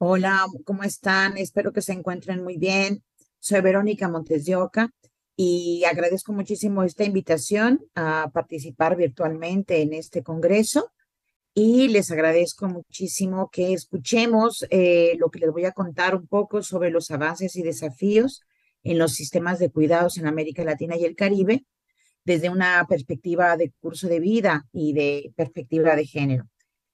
Hola, ¿cómo están? Espero que se encuentren muy bien. Soy Verónica Montes de Oca y agradezco muchísimo esta invitación a participar virtualmente en este congreso y les agradezco muchísimo que escuchemos lo que les voy a contar un poco sobre los avances y desafíos en los sistemas de cuidados en América Latina y el Caribe desde una perspectiva de curso de vida y de perspectiva de género.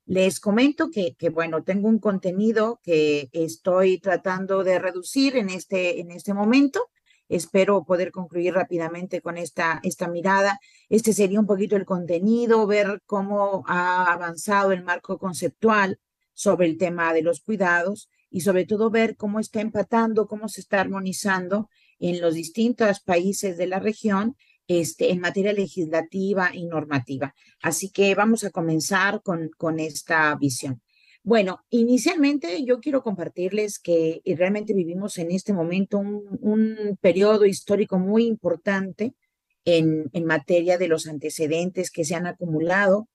Les comento bueno, tengo un contenido que estoy tratando de reducir en este momento. Espero poder concluir rápidamente con esta mirada. Este sería un poquito el contenido, ver cómo ha avanzado el marco conceptual sobre el tema de los cuidados y sobre todo ver cómo está empatando, cómo se está armonizando en los distintos países de la región en materia legislativa y normativa. Así que vamos a comenzar con esta visión. Bueno, inicialmente yo quiero compartirles que realmente vivimos en este momento un periodo histórico muy importante en materia de los antecedentes que se han acumulado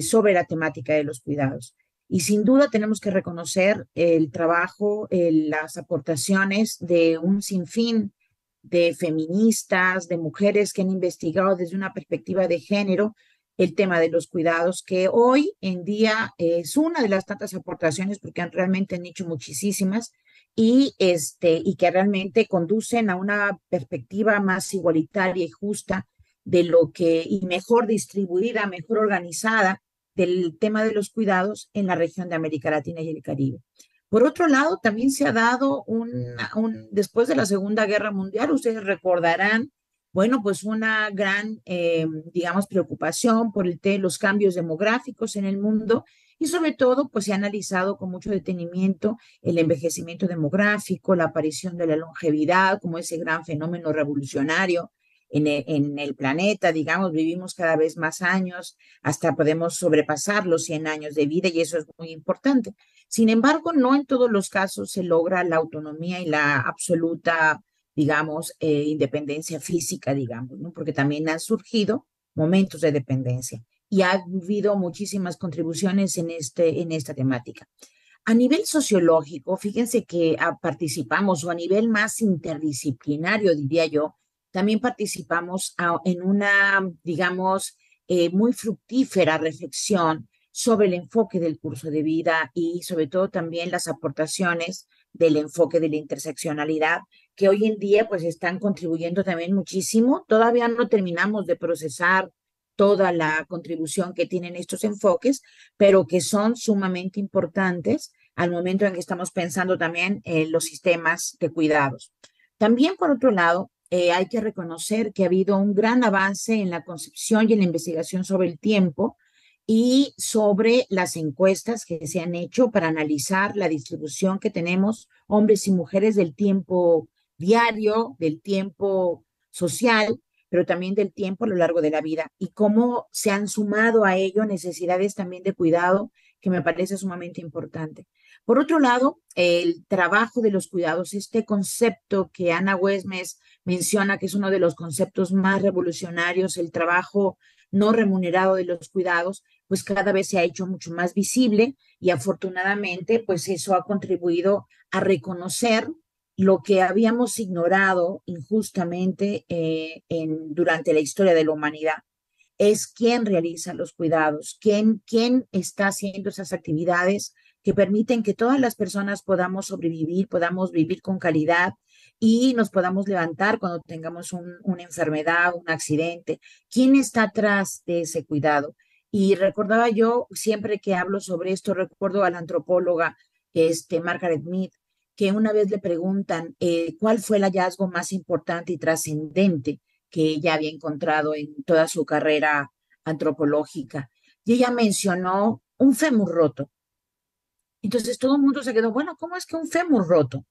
sobre la temática de los cuidados. Y sin duda tenemos que reconocer el trabajo, las aportaciones de un sinfín de feministas, de mujeres que han investigado desde una perspectiva de género el tema de los cuidados, que hoy en día es una de las tantas aportaciones, porque realmente han hecho muchísimas, y que realmente conducen a una perspectiva más igualitaria y justa de lo que, y mejor distribuida, mejor organizada del tema de los cuidados en la región de América Latina y el Caribe. Por otro lado, también se ha dado después de la Segunda Guerra Mundial, ustedes recordarán, bueno, pues una gran, digamos, preocupación por los cambios demográficos en el mundo y sobre todo, pues se ha analizado con mucho detenimiento el envejecimiento demográfico, la aparición de la longevidad como ese gran fenómeno revolucionario en el planeta, digamos, vivimos cada vez más años, hasta podemos sobrepasar los 100 años de vida y eso es muy importante. Sin embargo, no en todos los casos se logra la autonomía y la absoluta, digamos, independencia física, digamos, ¿no? Porque también han surgido momentos de dependencia y ha habido muchísimas contribuciones en esta temática. A nivel sociológico, fíjense que participamos, o a nivel más interdisciplinario, diría yo, también participamos en una, digamos, muy fructífera reflexión sobre el enfoque del curso de vida y sobre todo también las aportaciones del enfoque de la interseccionalidad, que hoy en día pues están contribuyendo también muchísimo. Todavía no terminamos de procesar toda la contribución que tienen estos enfoques, pero que son sumamente importantes al momento en que estamos pensando también en los sistemas de cuidados. También, por otro lado, hay que reconocer que ha habido un gran avance en la concepción y en la investigación sobre el tiempo y sobre las encuestas que se han hecho para analizar la distribución que tenemos hombres y mujeres del tiempo diario, del tiempo social, pero también del tiempo a lo largo de la vida y cómo se han sumado a ello necesidades también de cuidado que me parece sumamente importante. Por otro lado, el trabajo de los cuidados, este concepto que Ana Westmes menciona que es uno de los conceptos más revolucionarios, el trabajo no remunerado de los cuidados, pues cada vez se ha hecho mucho más visible y afortunadamente, pues eso ha contribuido a reconocer lo que habíamos ignorado injustamente durante la historia de la humanidad. Es quién realiza los cuidados, quién está haciendo esas actividades que permiten que todas las personas podamos sobrevivir, podamos vivir con calidad y nos podamos levantar cuando tengamos una enfermedad, un accidente. ¿Quién está atrás de ese cuidado? Y recordaba yo, siempre que hablo sobre esto, recuerdo a la antropóloga Margaret Mead, que una vez le preguntan cuál fue el hallazgo más importante y trascendente que ella había encontrado en toda su carrera antropológica. Y ella mencionó un fémur roto. Entonces todo el mundo se quedó, bueno, ¿cómo es que un fémur roto?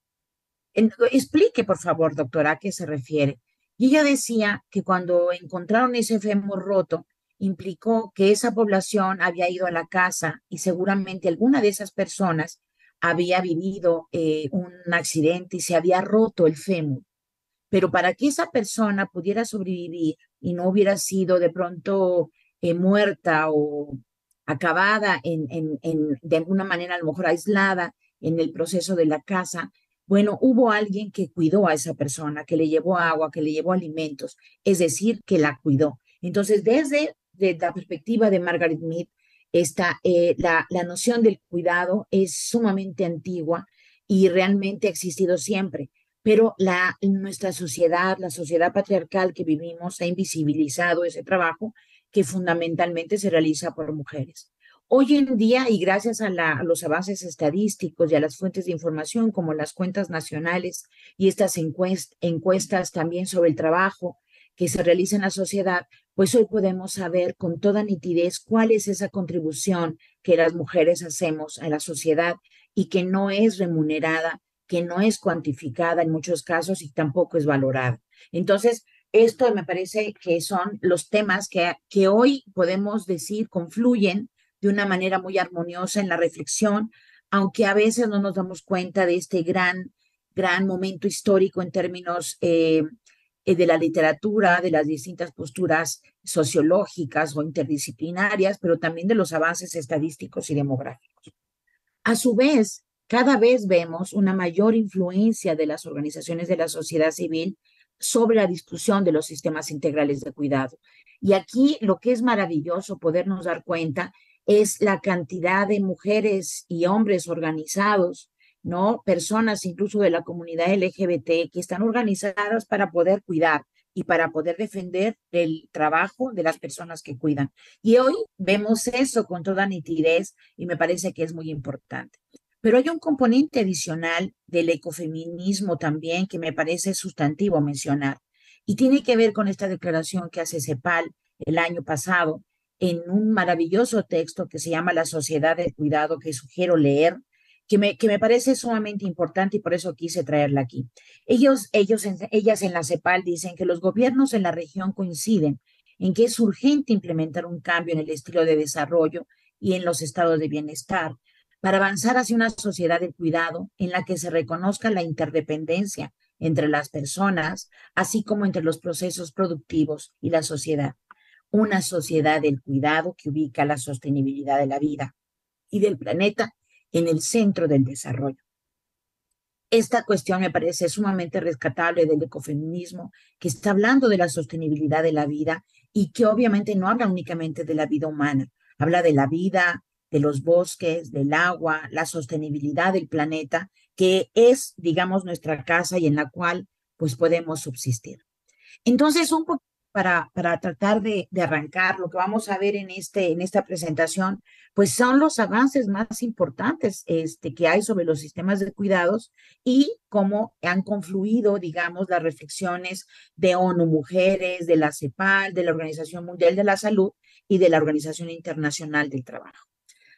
Explique, por favor, doctora, a qué se refiere. Y ella decía que cuando encontraron ese fémur roto, implicó que esa población había ido a la casa y seguramente alguna de esas personas había vivido un accidente y se había roto el fémur. Pero para que esa persona pudiera sobrevivir y no hubiera sido de pronto muerta o acabada de alguna manera, a lo mejor aislada, en el proceso de la casa, bueno, hubo alguien que cuidó a esa persona, que le llevó agua, que le llevó alimentos, es decir, que la cuidó. Entonces, desde la perspectiva de Margaret Mead, la noción del cuidado es sumamente antigua y realmente ha existido siempre, pero nuestra sociedad, la sociedad patriarcal que vivimos, ha invisibilizado ese trabajo que fundamentalmente se realiza por mujeres. Hoy en día, y gracias a los avances estadísticos y a las fuentes de información como las cuentas nacionales y estas encuestas también sobre el trabajo que se realiza en la sociedad, pues hoy podemos saber con toda nitidez cuál es esa contribución que las mujeres hacemos a la sociedad y que no es remunerada, que no es cuantificada en muchos casos y tampoco es valorada. Entonces, esto me parece que son los temas que hoy podemos decir confluyen de una manera muy armoniosa en la reflexión, aunque a veces no nos damos cuenta de este gran momento histórico en términos de la literatura, de las distintas posturas sociológicas o interdisciplinarias, pero también de los avances estadísticos y demográficos. A su vez, cada vez vemos una mayor influencia de las organizaciones de la sociedad civil sobre la discusión de los sistemas integrales de cuidado. Y aquí lo que es maravilloso podernos dar cuenta es la cantidad de mujeres y hombres organizados, ¿no? Personas incluso de la comunidad LGBT que están organizadas para poder cuidar y para poder defender el trabajo de las personas que cuidan. Y hoy vemos eso con toda nitidez y me parece que es muy importante. Pero hay un componente adicional del ecofeminismo también que me parece sustantivo mencionar y tiene que ver con esta declaración que hace CEPAL el año pasado en un maravilloso texto que se llama La Sociedad del Cuidado, que sugiero leer, que me parece sumamente importante y por eso quise traerla aquí. Ellas en la CEPAL dicen que los gobiernos en la región coinciden en que es urgente implementar un cambio en el estilo de desarrollo y en los estados de bienestar para avanzar hacia una sociedad del cuidado en la que se reconozca la interdependencia entre las personas, así como entre los procesos productivos y la sociedad. Una sociedad del cuidado que ubica la sostenibilidad de la vida y del planeta en el centro del desarrollo. Esta cuestión me parece sumamente rescatable del ecofeminismo, que está hablando de la sostenibilidad de la vida y que obviamente no habla únicamente de la vida humana, habla de la vida, de los bosques, del agua, la sostenibilidad del planeta, que es, digamos, nuestra casa y en la cual pues podemos subsistir. Entonces, un poco para tratar de arrancar lo que vamos a ver en esta presentación, pues son los avances más importantes que hay sobre los sistemas de cuidados y cómo han confluido, digamos, las reflexiones de ONU Mujeres, de la CEPAL, de la Organización Mundial de la Salud y de la Organización Internacional del Trabajo.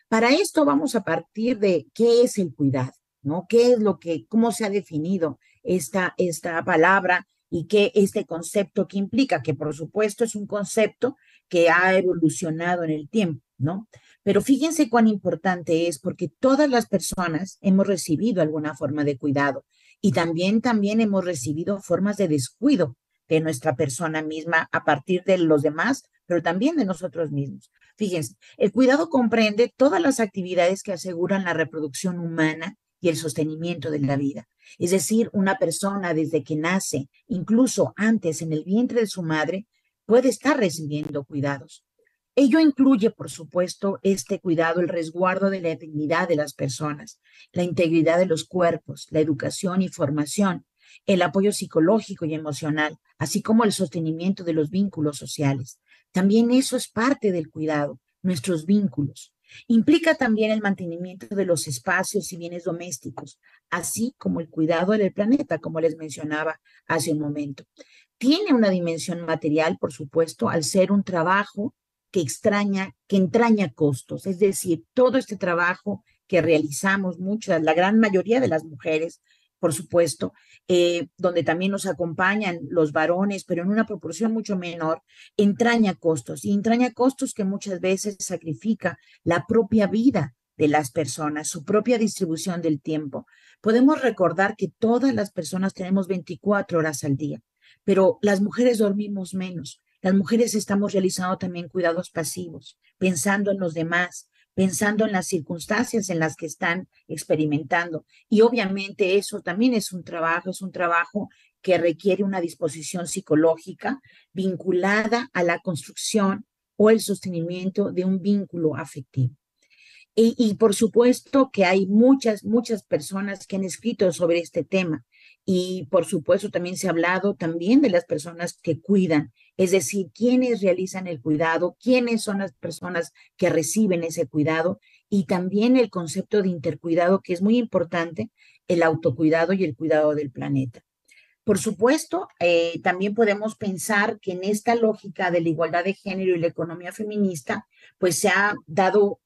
Para esto vamos a partir de qué es el cuidado, ¿no? ¿Qué es lo que, cómo se ha definido esta palabra y qué este concepto que implica? Que por supuesto es un concepto que ha evolucionado en el tiempo, ¿no? Pero fíjense cuán importante es porque todas las personas hemos recibido alguna forma de cuidado y también hemos recibido formas de descuido de nuestra persona misma a partir de los demás, pero también de nosotros mismos. Fíjense, el cuidado comprende todas las actividades que aseguran la reproducción humana y el sostenimiento de la vida. Es decir, una persona desde que nace, incluso antes en el vientre de su madre, puede estar recibiendo cuidados. Ello incluye, por supuesto, este cuidado, el resguardo de la dignidad de las personas, la integridad de los cuerpos, la educación y formación, el apoyo psicológico y emocional, así como el sostenimiento de los vínculos sociales. También eso es parte del cuidado, nuestros vínculos. Implica también el mantenimiento de los espacios y bienes domésticos, así como el cuidado del planeta, como les mencionaba hace un momento. Tiene una dimensión material, por supuesto, al ser un trabajo que entraña costos, es decir, todo este trabajo que realizamos muchas, la gran mayoría de las mujeres, por supuesto, donde también nos acompañan los varones, pero en una proporción mucho menor, entraña costos que muchas veces sacrifica la propia vida de las personas, su propia distribución del tiempo. Podemos recordar que todas las personas tenemos 24 horas al día, pero las mujeres dormimos menos. Las mujeres estamos realizando también cuidados pasivos, pensando en los demás, pensando en las circunstancias en las que están experimentando. Y obviamente eso también es un trabajo que requiere una disposición psicológica vinculada a la construcción o el sostenimiento de un vínculo afectivo. Y por supuesto que hay muchas personas que han escrito sobre este tema. Y por supuesto también se ha hablado también de las personas que cuidan, es decir, quiénes realizan el cuidado, quiénes son las personas que reciben ese cuidado y también el concepto de intercuidado, que es muy importante, el autocuidado y el cuidado del planeta. Por supuesto, también podemos pensar que en esta lógica de la igualdad de género y la economía feminista, pues se ha dado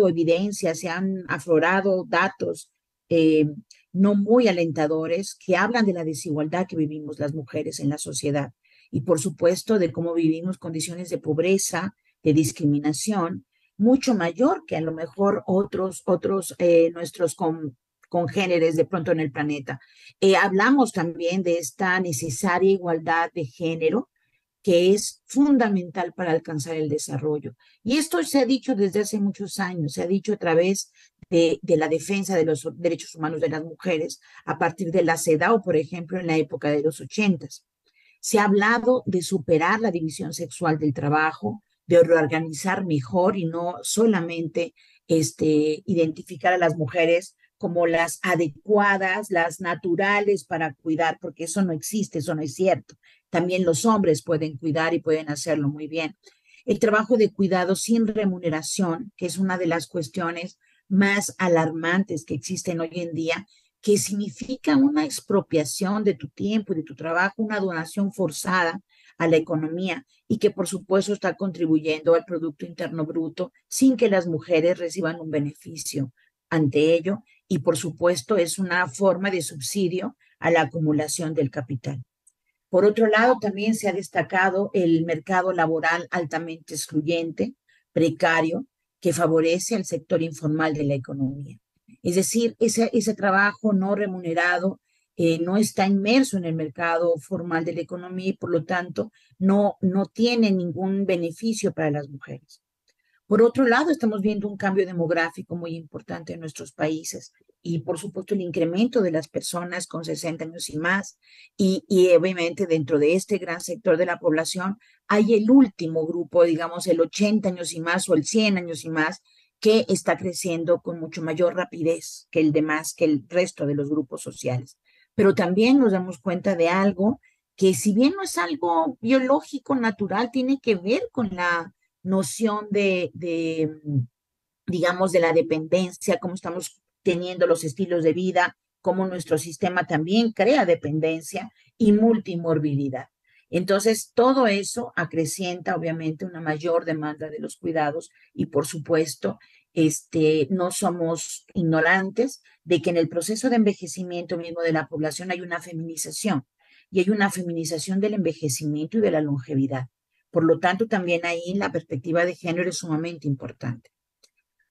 evidencia, se han aflorado datos eh, no muy alentadores que hablan de la desigualdad que vivimos las mujeres en la sociedad y por supuesto de cómo vivimos condiciones de pobreza, de discriminación, mucho mayor que a lo mejor otros nuestros congéneres de pronto en el planeta. Hablamos también de esta necesaria igualdad de género que es fundamental para alcanzar el desarrollo. Y esto se ha dicho desde hace muchos años, se ha dicho a través de la defensa de los derechos humanos de las mujeres, a partir de la CEDAW, por ejemplo, en la época de los 80. Se ha hablado de superar la división sexual del trabajo, de reorganizar mejor y no solamente identificar a las mujeres como las adecuadas, las naturales para cuidar, porque eso no existe, eso no es cierto. También los hombres pueden cuidar y pueden hacerlo muy bien. El trabajo de cuidado sin remuneración, que es una de las cuestiones más alarmantes que existen hoy en día, que significa una expropiación de tu tiempo y de tu trabajo, una donación forzada a la economía y que por supuesto está contribuyendo al Producto Interno Bruto sin que las mujeres reciban un beneficio ante ello y por supuesto es una forma de subsidio a la acumulación del capital. Por otro lado, también se ha destacado el mercado laboral altamente excluyente, precario, que favorece al sector informal de la economía. Es decir, ese trabajo no remunerado no está inmerso en el mercado formal de la economía y por lo tanto no tiene ningún beneficio para las mujeres. Por otro lado, estamos viendo un cambio demográfico muy importante en nuestros países y, por supuesto, el incremento de las personas con 60 años y más. Y obviamente, dentro de este gran sector de la población, hay el último grupo, digamos, el 80 años y más o el 100 años y más, que está creciendo con mucho mayor rapidez que el demás, que el resto de los grupos sociales. Pero también nos damos cuenta de algo que, si bien no es algo biológico, natural, tiene que ver con la noción digamos, de la dependencia, cómo estamos teniendo los estilos de vida, cómo nuestro sistema también crea dependencia y multimorbilidad. Entonces, todo eso acrecienta obviamente una mayor demanda de los cuidados y, por supuesto, no somos ignorantes de que en el proceso de envejecimiento mismo de la población hay una feminización y hay una feminización del envejecimiento y de la longevidad. Por lo tanto, también ahí la perspectiva de género es sumamente importante.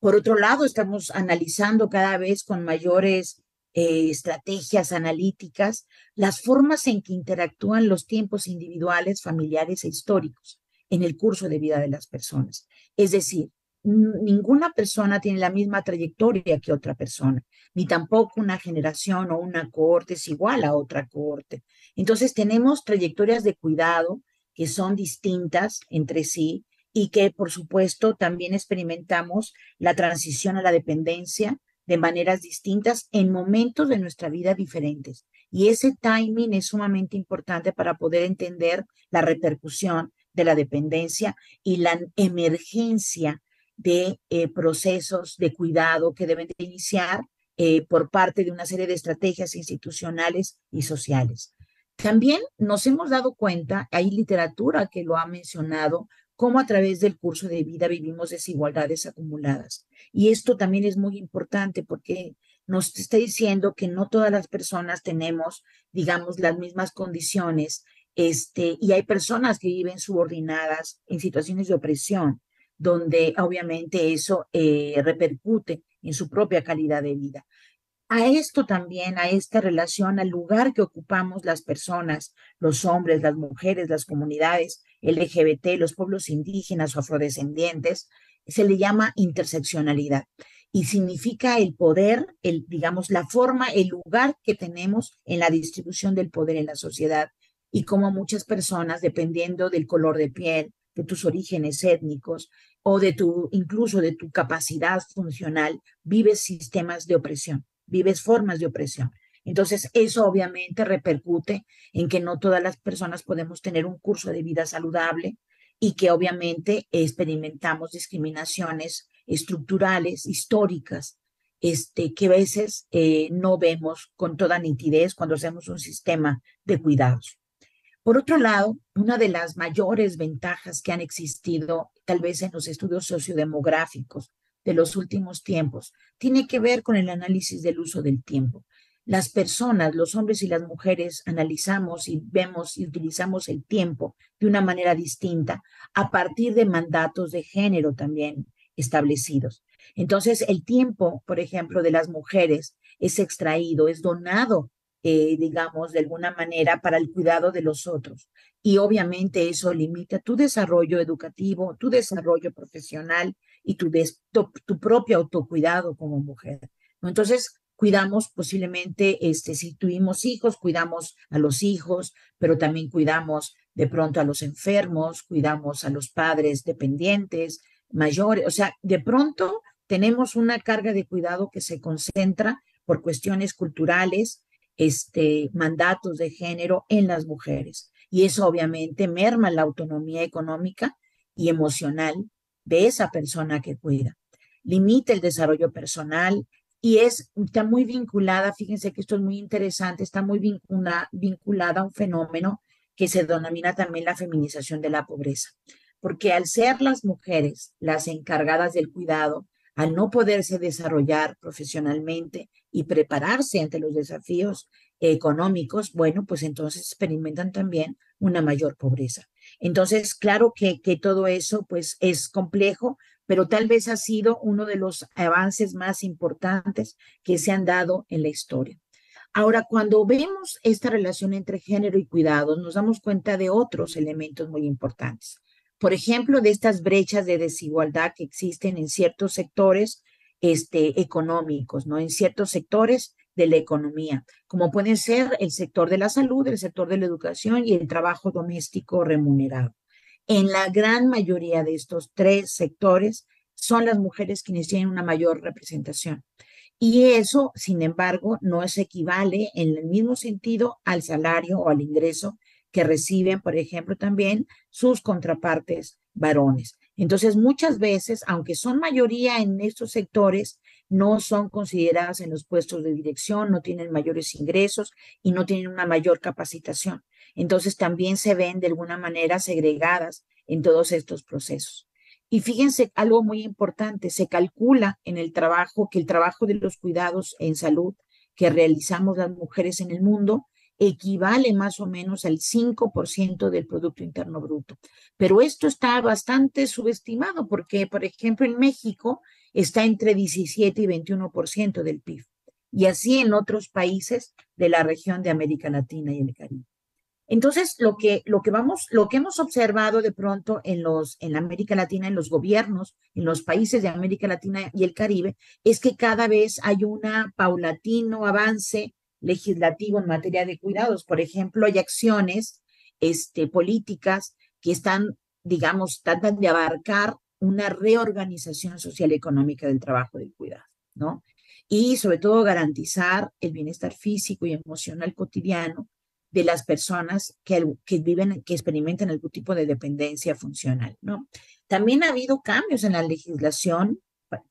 Por otro lado, estamos analizando cada vez con mayores estrategias analíticas las formas en que interactúan los tiempos individuales, familiares e históricos en el curso de vida de las personas. Es decir, ninguna persona tiene la misma trayectoria que otra persona, ni tampoco una generación o una cohorte es igual a otra cohorte. Entonces, tenemos trayectorias de cuidado que son distintas entre sí y que, por supuesto, también experimentamos la transición a la dependencia de maneras distintas en momentos de nuestra vida diferentes. Y ese timing es sumamente importante para poder entender la repercusión de la dependencia y la emergencia de procesos de cuidado que deben de iniciar por parte de una serie de estrategias institucionales y sociales. También nos hemos dado cuenta, hay literatura que lo ha mencionado, cómo a través del curso de vida vivimos desigualdades acumuladas. Y esto también es muy importante porque nos está diciendo que no todas las personas tenemos, digamos, las mismas condiciones, y hay personas que viven subordinadas en situaciones de opresión, donde obviamente eso repercute en su propia calidad de vida. A esto también, a esta relación, al lugar que ocupamos las personas, los hombres, las mujeres, las comunidades LGBT, los pueblos indígenas o afrodescendientes, se le llama interseccionalidad y significa el poder, digamos, la forma, el lugar que tenemos en la distribución del poder en la sociedad y cómo muchas personas, dependiendo del color de piel, de tus orígenes étnicos o incluso de tu capacidad funcional, vives sistemas de opresión, vives formas de opresión. Entonces, eso obviamente repercute en que no todas las personas podemos tener un curso de vida saludable y que obviamente experimentamos discriminaciones estructurales, históricas, que a veces no vemos con toda nitidez cuando hacemos un sistema de cuidados. Por otro lado, una de las mayores ventajas que han existido, tal vez en los estudios sociodemográficos de los últimos tiempos, tiene que ver con el análisis del uso del tiempo. Las personas, los hombres y las mujeres, analizamos y vemos y utilizamos el tiempo de una manera distinta a partir de mandatos de género también establecidos. Entonces, el tiempo, por ejemplo, de las mujeres es extraído, es donado digamos, de alguna manera para el cuidado de los otros. Y obviamente eso limita tu desarrollo educativo, tu desarrollo profesional y tu propio autocuidado como mujer, ¿no? Entonces, cuidamos posiblemente, si tuvimos hijos, cuidamos a los hijos, pero también cuidamos de pronto a los enfermos, cuidamos a los padres dependientes, mayores, o sea, de pronto tenemos una carga de cuidado que se concentra por cuestiones culturales, mandatos de género en las mujeres. Y eso obviamente merma la autonomía económica y emocional de esa persona que cuida. Limita el desarrollo personal y está muy vinculada, fíjense que esto es muy interesante, está muy vinculada a un fenómeno que se denomina también la feminización de la pobreza. Porque al ser las mujeres las encargadas del cuidado, al no poderse desarrollar profesionalmente y prepararse ante los desafíos económicos, bueno, pues entonces experimentan también una mayor pobreza. Entonces, claro que todo eso pues es complejo, pero tal vez ha sido uno de los avances más importantes que se han dado en la historia. Ahora, cuando vemos esta relación entre género y cuidados, nos damos cuenta de otros elementos muy importantes. Por ejemplo, de estas brechas de desigualdad que existen en ciertos sectores económicos, ¿no? En ciertos sectores de la economía, como pueden ser el sector de la salud, el sector de la educación y el trabajo doméstico remunerado. En la gran mayoría de estos tres sectores son las mujeres quienes tienen una mayor representación. Y eso, sin embargo, no se equivale en el mismo sentido al salario o al ingreso que reciben, por ejemplo, también sus contrapartes varones. Entonces, muchas veces, aunque son mayoría en estos sectores, no son consideradas en los puestos de dirección, no tienen mayores ingresos y no tienen una mayor capacitación. Entonces, también se ven de alguna manera segregadas en todos estos procesos. Y fíjense algo muy importante, se calcula en el trabajo que el trabajo de los cuidados en salud que realizamos las mujeres en el mundo equivale más o menos al 5% del Producto Interno Bruto. Pero esto está bastante subestimado porque, por ejemplo, en México está entre 17 y 21% del PIB. Y así en otros países de la región de América Latina y el Caribe. Entonces, lo que hemos observado de pronto en América Latina, en los gobiernos, en los países de América Latina y el Caribe, es que cada vez hay un paulatino avance legislativo en materia de cuidados. Por ejemplo, hay acciones, políticas que están, digamos, tratan de abarcar una reorganización social y económica del trabajo del cuidado, ¿no? Y sobre todo garantizar el bienestar físico y emocional cotidiano de las personas que viven, que experimentan algún tipo de dependencia funcional, ¿no? También ha habido cambios en la legislación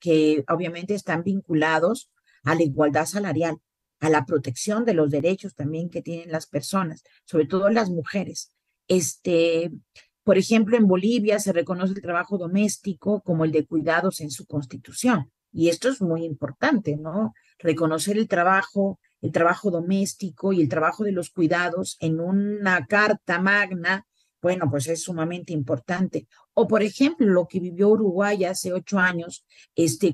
que obviamente están vinculados a la igualdad salarial, a la protección de los derechos también que tienen las personas, sobre todo las mujeres. Por ejemplo, en Bolivia se reconoce el trabajo doméstico como el de cuidados en su constitución. Y esto es muy importante, ¿no? Reconocer el trabajo doméstico y el trabajo de los cuidados en una carta magna, bueno, pues es sumamente importante. O, por ejemplo, lo que vivió Uruguay hace 8 años,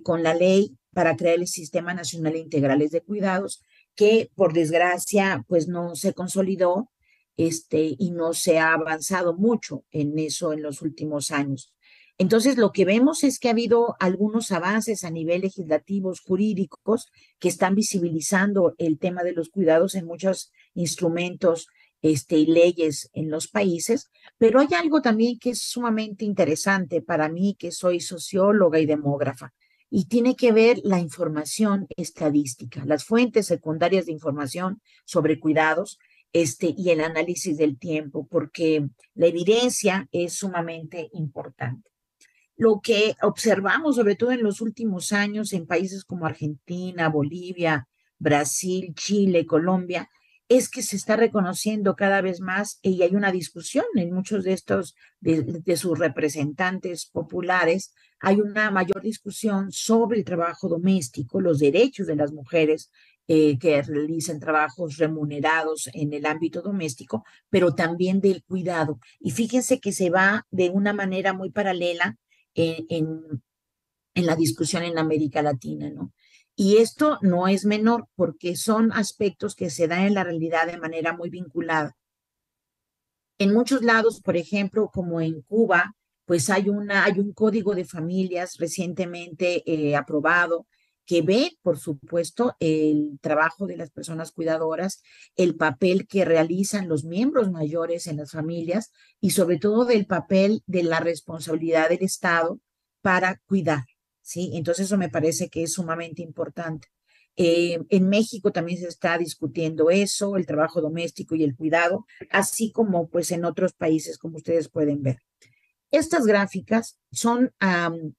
con la ley para crear el Sistema Nacional de Integrales de Cuidados, que por desgracia, pues no se consolidó, y no se ha avanzado mucho en eso en los últimos años. Entonces, lo que vemos es que ha habido algunos avances a nivel legislativos, jurídicos, que están visibilizando el tema de los cuidados en muchos instrumentos, y leyes en los países, pero hay algo también que es sumamente interesante para mí, que soy socióloga y demógrafa, y tiene que ver la información estadística, las fuentes secundarias de información sobre cuidados, y el análisis del tiempo, porque la evidencia es sumamente importante. Lo que observamos, sobre todo en los últimos años, en países como Argentina, Bolivia, Brasil, Chile, Colombia, es que se está reconociendo cada vez más y hay una discusión en muchos de estos, de sus representantes populares, hay una mayor discusión sobre el trabajo doméstico, los derechos de las mujeres que realicen trabajos remunerados en el ámbito doméstico, pero también del cuidado. Y fíjense que se va de una manera muy paralela en, en, en la discusión en América Latina, ¿no? Y esto no es menor porque son aspectos que se dan en la realidad de manera muy vinculada. En muchos lados, por ejemplo, como en Cuba, pues hay un código de familias recientemente aprobado que ve, por supuesto, el trabajo de las personas cuidadoras, el papel que realizan los miembros mayores en las familias y sobre todo del papel de la responsabilidad del Estado para cuidar, ¿sí? Entonces eso me parece que es sumamente importante. En México también se está discutiendo eso, el trabajo doméstico y el cuidado, así como pues en otros países, como ustedes pueden ver. Estas gráficas son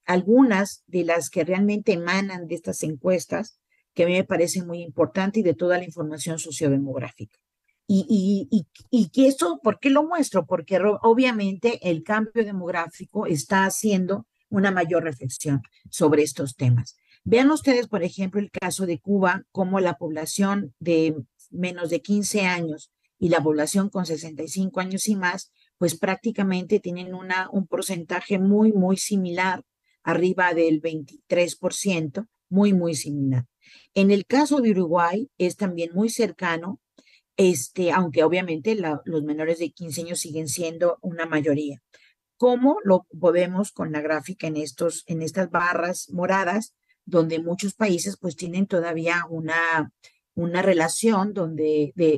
algunas de las que realmente emanan de estas encuestas, que a mí me parece muy importante y de toda la información sociodemográfica. Y que esto, ¿por qué lo muestro? Porque obviamente el cambio demográfico está haciendo una mayor reflexión sobre estos temas. Vean ustedes, por ejemplo, el caso de Cuba, como la población de menos de 15 años y la población con 65 años y más, pues prácticamente tienen un porcentaje muy, muy similar, arriba del 23%, muy, muy similar. En el caso de Uruguay es también muy cercano, aunque obviamente los menores de 15 años siguen siendo una mayoría. ¿Cómo lo podemos con la gráfica en estas barras moradas, donde muchos países pues tienen todavía una relación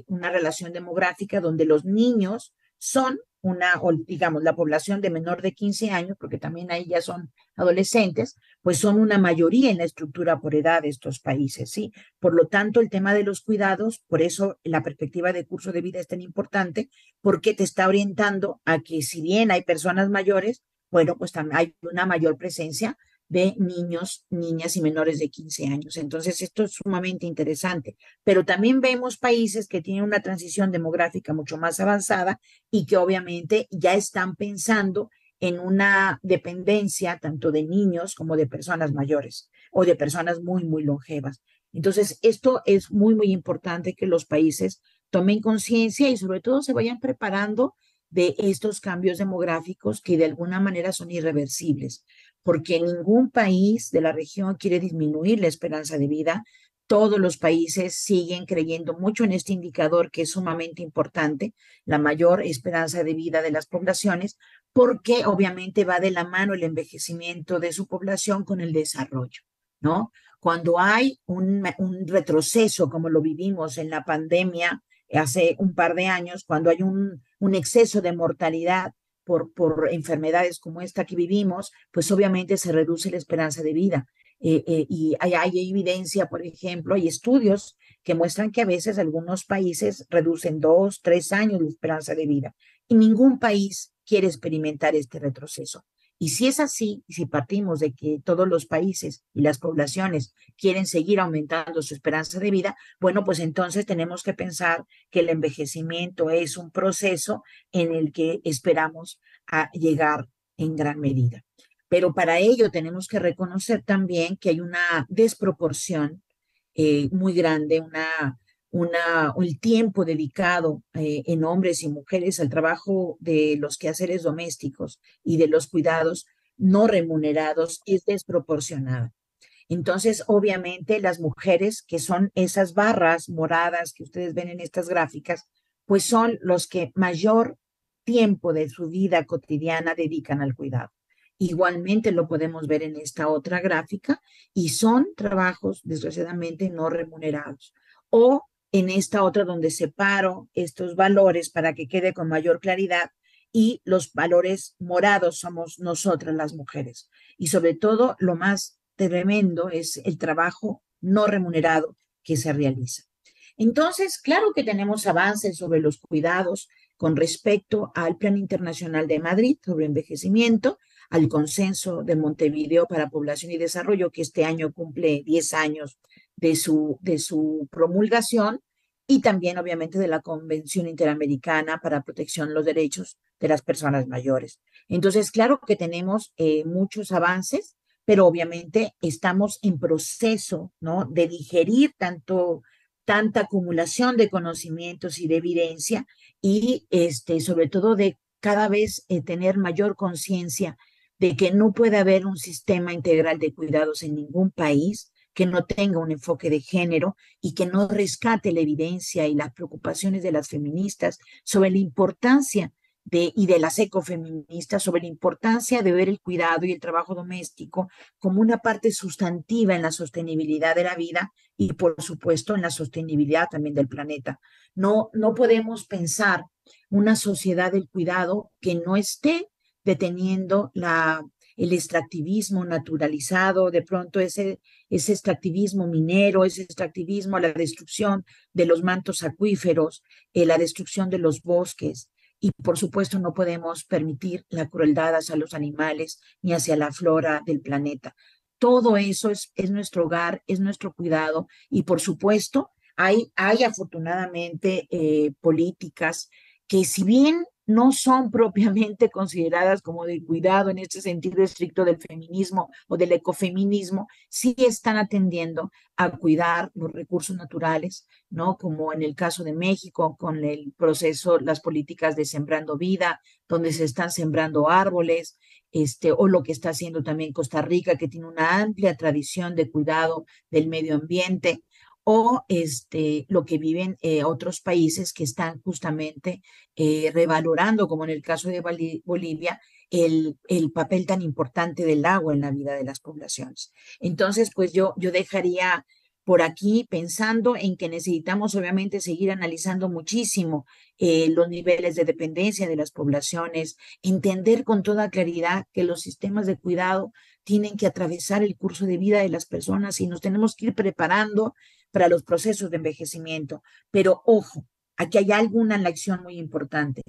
una relación demográfica donde los niños son o digamos, la población de menor de 15 años, porque también ahí ya son adolescentes, pues son una mayoría en la estructura por edad de estos países, ¿sí? Por lo tanto, el tema de los cuidados, por eso la perspectiva de curso de vida es tan importante, porque te está orientando a que si bien hay personas mayores, bueno, pues también hay una mayor presencia de niños, niñas y menores de 15 años. Entonces, esto es sumamente interesante. Pero también vemos países que tienen una transición demográfica mucho más avanzada y que obviamente ya están pensando en una dependencia tanto de niños como de personas mayores o de personas muy, muy longevas. Entonces, esto es muy, muy importante que los países tomen conciencia y sobre todo se vayan preparando de estos cambios demográficos que de alguna manera son irreversibles, porque ningún país de la región quiere disminuir la esperanza de vida. Todos los países siguen creyendo mucho en este indicador que es sumamente importante, la mayor esperanza de vida de las poblaciones, porque obviamente va de la mano el envejecimiento de su población con el desarrollo, ¿no? Cuando hay un retroceso, como lo vivimos en la pandemia hace un par de años, cuando hay un exceso de mortalidad por enfermedades como esta que vivimos, pues obviamente se reduce la esperanza de vida. Y hay evidencia, por ejemplo, hay estudios que muestran que a veces algunos países reducen 2, 3 años de esperanza de vida y ningún país quiere experimentar este retroceso. Y si es así, si partimos de que todos los países y las poblaciones quieren seguir aumentando su esperanza de vida, bueno, pues entonces tenemos que pensar que el envejecimiento es un proceso en el que esperamos a llegar en gran medida. Pero para ello tenemos que reconocer también que hay una desproporción muy grande, el tiempo dedicado en hombres y mujeres al trabajo de los quehaceres domésticos y de los cuidados no remunerados es desproporcionada. Entonces, obviamente, las mujeres, que son esas barras moradas que ustedes ven en estas gráficas, pues son los que mayor tiempo de su vida cotidiana dedican al cuidado. Igualmente lo podemos ver en esta otra gráfica y son trabajos desgraciadamente no remunerados. O en esta otra donde separo estos valores para que quede con mayor claridad y los valores morados somos nosotras las mujeres. Y sobre todo lo más tremendo es el trabajo no remunerado que se realiza. Entonces, claro que tenemos avances sobre los cuidados con respecto al Plan Internacional de Madrid sobre envejecimiento, al Consenso de Montevideo para Población y Desarrollo, que este año cumple 10 años de su promulgación, y también, obviamente, de la Convención Interamericana para Protección de los Derechos de las Personas Mayores. Entonces, claro que tenemos muchos avances, pero obviamente estamos en proceso, ¿no?, de digerir tanta acumulación de conocimientos y de evidencia y sobre todo de cada vez tener mayor conciencia de que no puede haber un sistema integral de cuidados en ningún país que no tenga un enfoque de género y que no rescate la evidencia y las preocupaciones de las feministas sobre la importancia y de las ecofeministas sobre la importancia de ver el cuidado y el trabajo doméstico como una parte sustantiva en la sostenibilidad de la vida y, por supuesto, en la sostenibilidad también del planeta. No podemos pensar una sociedad del cuidado que no esté deteniendo el extractivismo naturalizado, de pronto ese extractivismo minero, ese extractivismo, la destrucción de los mantos acuíferos, la destrucción de los bosques. Y por supuesto no podemos permitir la crueldad hacia los animales ni hacia la flora del planeta. Todo eso es nuestro hogar, es nuestro cuidado y por supuesto hay afortunadamente políticas que si bien no son propiamente consideradas como de cuidado en este sentido estricto del feminismo o del ecofeminismo, sí están atendiendo a cuidar los recursos naturales, ¿no? Como en el caso de México, con el proceso, las políticas de Sembrando Vida, donde se están sembrando árboles, o lo que está haciendo también Costa Rica, que tiene una amplia tradición de cuidado del medio ambiente o lo que viven otros países que están justamente revalorando, como en el caso de Bolivia, el papel tan importante del agua en la vida de las poblaciones. Entonces, pues yo dejaría por aquí pensando en que necesitamos obviamente seguir analizando muchísimo los niveles de dependencia de las poblaciones, entender con toda claridad que los sistemas de cuidado tienen que atravesar el curso de vida de las personas y nos tenemos que ir preparando para los procesos de envejecimiento. Pero ojo, aquí hay alguna lección muy importante.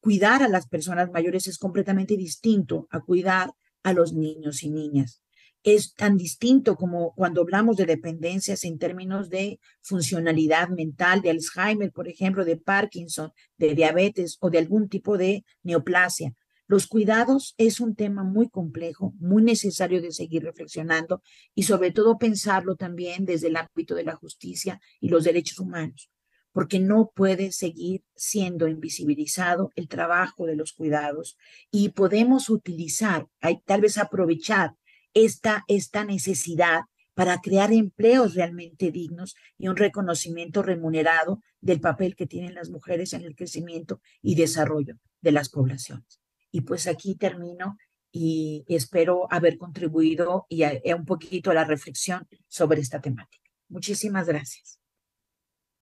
Cuidar a las personas mayores es completamente distinto a cuidar a los niños y niñas. Es tan distinto como cuando hablamos de dependencias en términos de funcionalidad mental, de Alzheimer, por ejemplo, de Parkinson, de diabetes o de algún tipo de neoplasia. Los cuidados es un tema muy complejo, muy necesario de seguir reflexionando y sobre todo pensarlo también desde el ámbito de la justicia y los derechos humanos, porque no puede seguir siendo invisibilizado el trabajo de los cuidados y podemos utilizar, tal vez aprovechar esta necesidad para crear empleos realmente dignos y un reconocimiento remunerado del papel que tienen las mujeres en el crecimiento y desarrollo de las poblaciones. Y pues aquí termino y espero haber contribuido y un poquito a la reflexión sobre esta temática. Muchísimas gracias.